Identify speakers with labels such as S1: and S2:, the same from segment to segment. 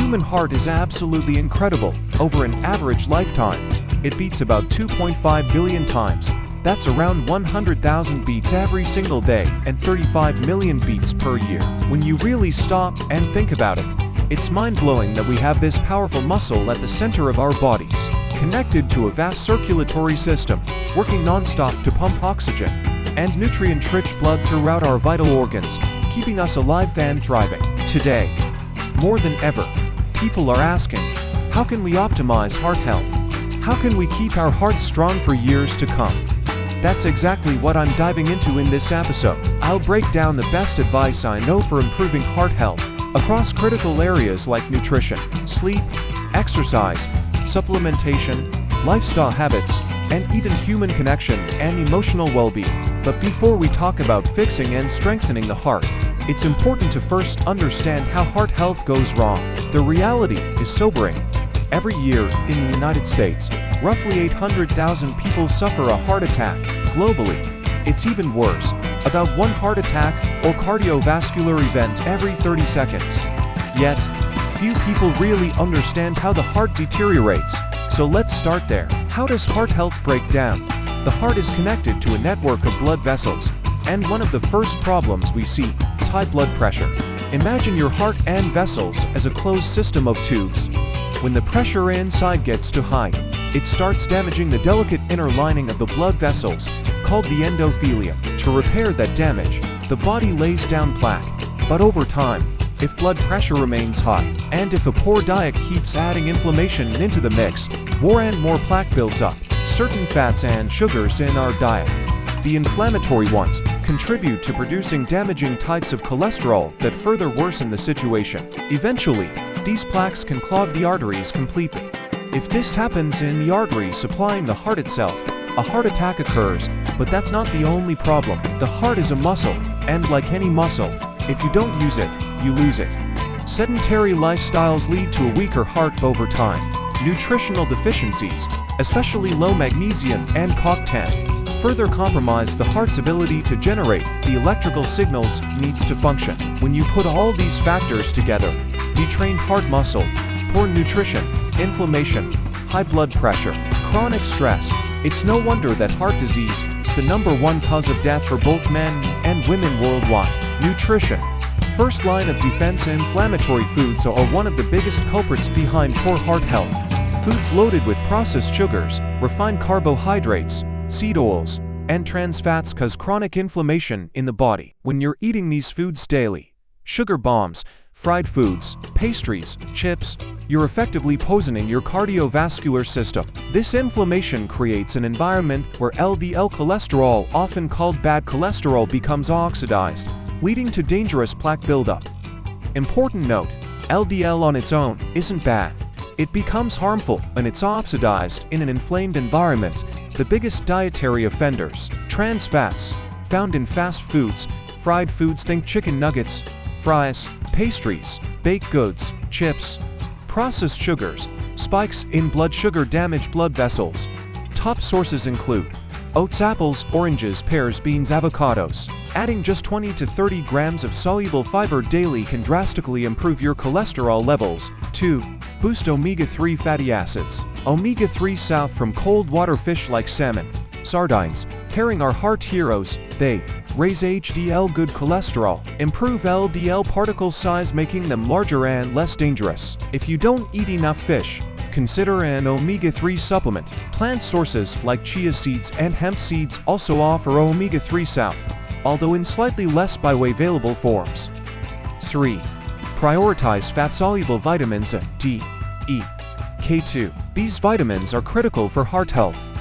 S1: human heart is absolutely incredible. Over an average lifetime, it beats about 2.5 billion times. That's around 100,000 beats every single day and 35 million beats per year. When you really stop and think about it, it's mind-blowing that we have this powerful muscle at the center of our bodies, connected to a vast circulatory system, working non-stop to pump oxygen and nutrient-rich blood throughout our vital organs, keeping us alive and thriving. Today, more than ever, people are asking, how can we optimize heart health? How can we keep our hearts strong for years to come? That's exactly what I'm diving into in this episode. I'll break down the best advice I know for improving heart health across critical areas like nutrition, sleep, exercise, supplementation, lifestyle habits, and even human connection and emotional well-being. But before we talk about fixing and strengthening the heart, it's important to first understand how heart health goes wrong. The reality is sobering. Every year, in the United States, roughly 800,000 people suffer a heart attack. Globally, it's even worse, about one heart attack or cardiovascular event every 30 seconds. Yet, few people really understand how the heart deteriorates. So let's start there. How does heart health break down? The heart is connected to a network of blood vessels, and one of the first problems we see is high blood pressure. Imagine your heart and vessels as a closed system of tubes. When the pressure inside gets too high, it starts damaging the delicate inner lining of the blood vessels, called the endothelium. To repair that damage, the body lays down plaque. But over time, if blood pressure remains high, and if a poor diet keeps adding inflammation into the mix, more and more plaque builds up. Certain fats and sugars in our diet, the inflammatory ones, contribute to producing damaging types of cholesterol that further worsen the situation. Eventually, these plaques can clog the arteries completely. If this happens in the artery supplying the heart itself, a heart attack occurs. But that's not the only problem. The heart is a muscle, and like any muscle, if you don't use it, you lose it. Sedentary lifestyles lead to a weaker heart over time. Nutritional deficiencies, especially low magnesium and CoQ10, further compromise the heart's ability to generate the electrical signals it needs to function. When you put all these factors together, detrained heart muscle, poor nutrition, inflammation, high blood pressure, chronic stress, it's no wonder that heart disease is the #1 cause of death for both men and women worldwide. Nutrition. First line of defense. Inflammatory foods are one of the biggest culprits behind poor heart health. Foods loaded with processed sugars, refined carbohydrates, seed oils, and trans fats cause chronic inflammation in the body. When you're eating these foods daily, sugar bombs, fried foods, pastries, chips, you're effectively poisoning your cardiovascular system. This inflammation creates an environment where LDL cholesterol, often called bad cholesterol, becomes oxidized, leading to dangerous plaque buildup. Important note, LDL on its own isn't bad. It becomes harmful when it's oxidized in an inflamed environment. The biggest dietary offenders, trans fats, found in fast foods, fried foods, think chicken nuggets, fries, pastries, baked goods, chips, processed sugars, spikes in blood sugar damage blood vessels. Top sources include oats, apples, oranges, pears, beans, avocados. Adding just 20 to 30 grams of soluble fiber daily can drastically improve your cholesterol levels. 2. Boost omega-3 fatty acids. Omega-3 south from cold water fish like salmon, sardines, herring are heart heroes. They raise HDL, good cholesterol, improve LDL particle size, making them larger and less dangerous. If you don't eat enough fish, consider an omega-3 supplement. Plant sources like chia seeds and hemp seeds also offer omega-3 south, although in slightly less bioavailable forms. 3. Prioritize fat-soluble vitamins A, D, E, K2. These vitamins are critical for heart health.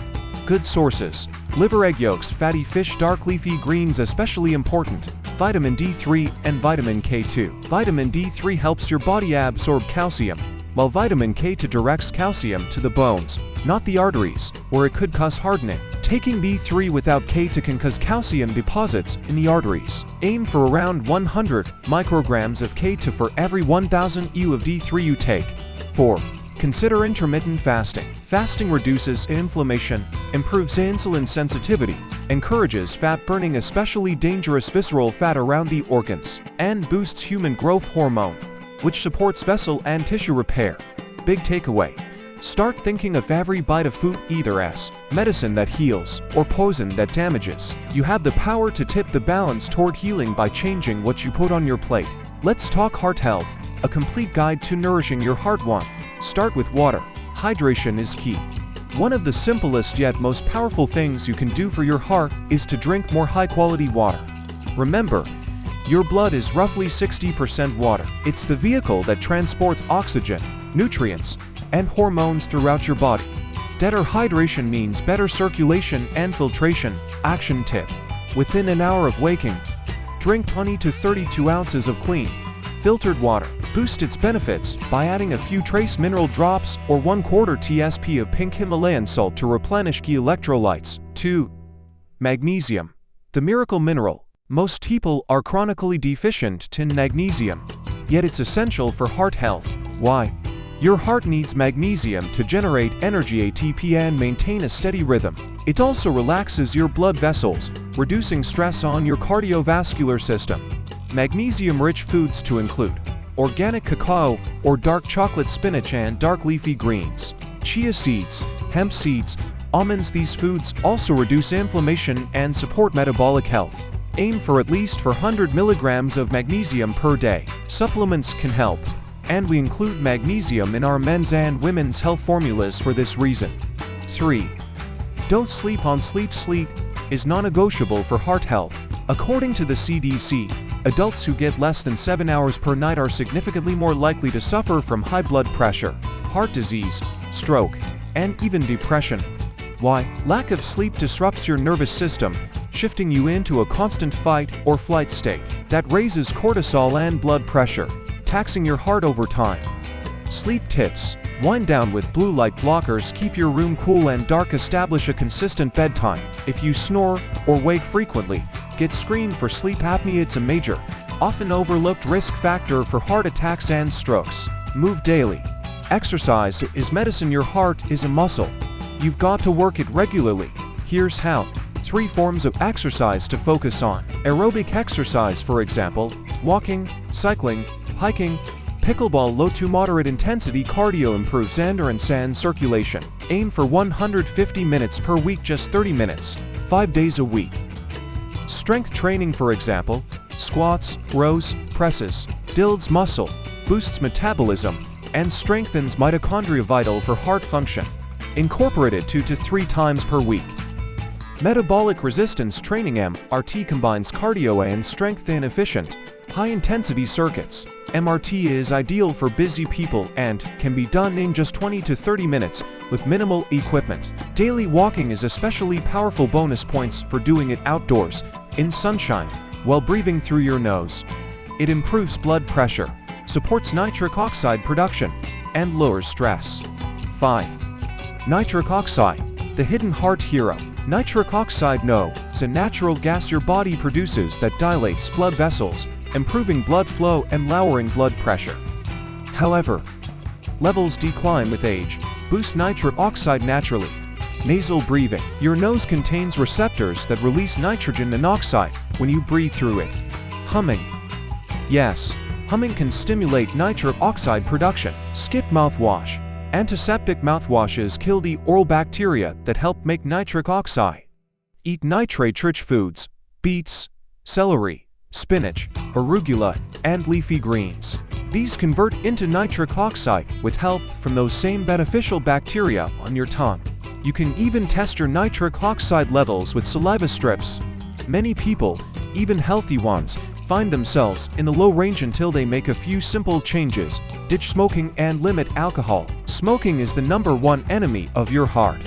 S1: Good sources: liver, egg yolks, fatty fish, dark leafy greens. Especially important, vitamin D3 and vitamin K2. Vitamin D3 helps your body absorb calcium, while vitamin K2 directs calcium to the bones, not the arteries, where it could cause hardening. Taking D3 without K2 can cause calcium deposits in the arteries. Aim for around 100 micrograms of K2 for every 1,000 U of D3 you take. 4. Consider intermittent fasting. Fasting reduces inflammation, improves insulin sensitivity, encourages fat burning, especially dangerous visceral fat around the organs, and boosts human growth hormone. which supports vessel and tissue repair. Big takeaway. Start thinking of every bite of food either as medicine that heals or poison that damages. You have the power to tip the balance toward healing by changing what you put on your plate. Let's talk heart health, a complete guide to nourishing your heart. 1. Start with water. Hydration is key. One of the simplest yet most powerful things you can do for your heart is to drink more high-quality water. Remember, your blood is roughly 60% water. It's the vehicle that transports oxygen, nutrients, and hormones throughout your body. Better hydration means better circulation and filtration. Action tip. Within an hour of waking, drink 20 to 32 ounces of clean, filtered water. Boost its benefits by adding a few trace mineral drops or 1/4 tsp of pink Himalayan salt to replenish key electrolytes. 2. Magnesium, the miracle mineral. Most people are chronically deficient in magnesium, yet it's essential for heart health. Why? Your heart needs magnesium to generate energy ATP and maintain a steady rhythm. It also relaxes your blood vessels, reducing stress on your cardiovascular system. Magnesium-rich foods to include organic cacao or dark chocolate, spinach and dark leafy greens, chia seeds, hemp seeds, almonds. These foods also reduce inflammation and support metabolic health. Aim for at least 400 milligrams of magnesium per day. Supplements can help, and we include magnesium in our men's and women's health formulas for this reason. 3. Don't sleep on sleep. Sleep is non-negotiable for heart health. According to the CDC, adults who get less than 7 hours per night are significantly more likely to suffer from high blood pressure, heart disease, stroke, and even depression. Why? Lack of sleep disrupts your nervous system, shifting you into a constant fight or flight state that raises cortisol and blood pressure, taxing your heart over time. Sleep tips. Wind down with blue light blockers. Keep your room cool and dark. Establish a consistent bedtime. If you snore or wake frequently, get screened for sleep apnea. It's a major, often overlooked risk factor for heart attacks and strokes. Move daily. Exercise is medicine. Your heart is a muscle. You've got to work it regularly. Here's how. 3 forms of exercise to focus on. Aerobic exercise, for example, walking, cycling, hiking, pickleball. Low to moderate intensity cardio improves endurance and circulation. Aim for 150 minutes per week, just 30 minutes, 5 days a week. Strength training, for example, squats, rows, presses, builds muscle, boosts metabolism, and strengthens mitochondria, vital for heart function. Incorporate it 2 to 3 times per week. Metabolic resistance training. MRT combines cardio and strength in efficient, high-intensity circuits. MRT is ideal for busy people and can be done in just 20 to 30 minutes with minimal equipment. Daily walking is especially powerful. Bonus points for doing it outdoors, in sunshine, while breathing through your nose. It improves blood pressure, supports nitric oxide production, and lowers stress. 5. Nitric oxide, the hidden heart hero. Nitric oxide is a natural gas your body produces that dilates blood vessels, improving blood flow and lowering blood pressure. However, levels decline with age. Boost nitric oxide naturally. Nasal breathing. Your nose contains receptors that release nitrogen and oxide when you breathe through it. Humming. Yes, humming can stimulate nitric oxide production. Skip mouthwash. Antiseptic mouthwashes kill the oral bacteria that help make nitric oxide. Eat nitrate-rich foods, beets, celery, spinach, arugula, and leafy greens. These convert into nitric oxide with help from those same beneficial bacteria on your tongue. You can even test your nitric oxide levels with saliva strips. Many people, even healthy ones, find themselves in the low range until they make a few simple changes. Ditch smoking and limit alcohol. Smoking is the #1 enemy of your heart.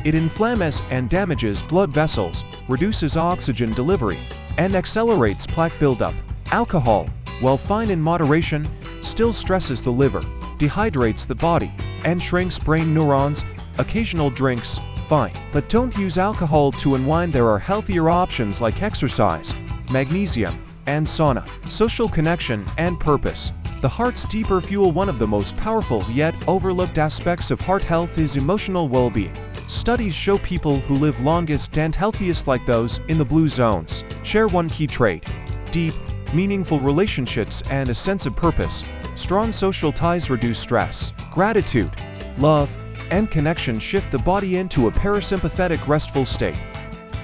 S1: It inflames and damages blood vessels, reduces oxygen delivery, and accelerates plaque buildup. Alcohol, while fine in moderation, still stresses the liver, dehydrates the body, and shrinks brain neurons. Occasional drinks, fine, but don't use alcohol to unwind. There are healthier options like exercise, magnesium, and sauna. Social connection and purpose. The heart's deeper fuel. One of the most powerful yet overlooked aspects of heart health is emotional well-being. Studies show people who live longest and healthiest, like those in the blue zones, share one key trait: deep, meaningful relationships and a sense of purpose. Strong social ties reduce stress. Gratitude, love, and connection shift the body into a parasympathetic restful state.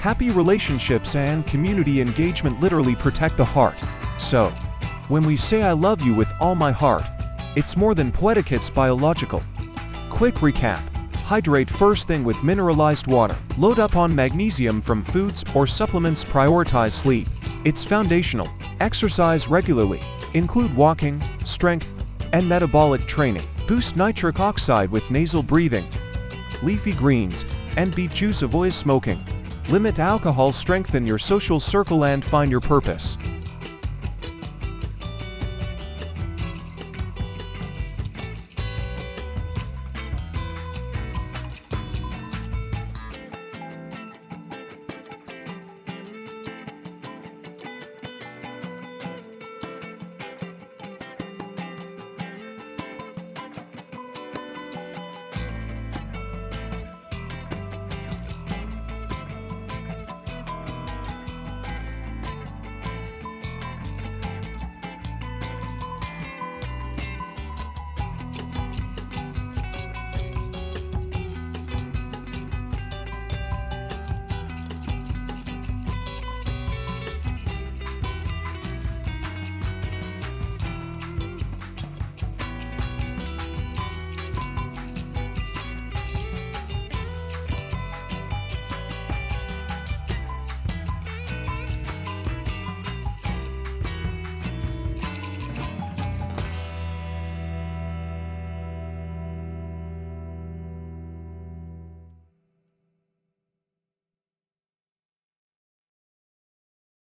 S1: Happy relationships and community engagement literally protect the heart. So, when we say I love you with all my heart, it's more than poetic, it's biological. Quick recap. Hydrate first thing with mineralized water. Load up on magnesium from foods or supplements. Prioritize sleep. It's foundational. Exercise regularly. Include walking, strength, and metabolic training. Boost nitric oxide with nasal breathing. Leafy greens and beet juice. Avoid smoking. Limit alcohol. Strengthen your social circle and find your purpose.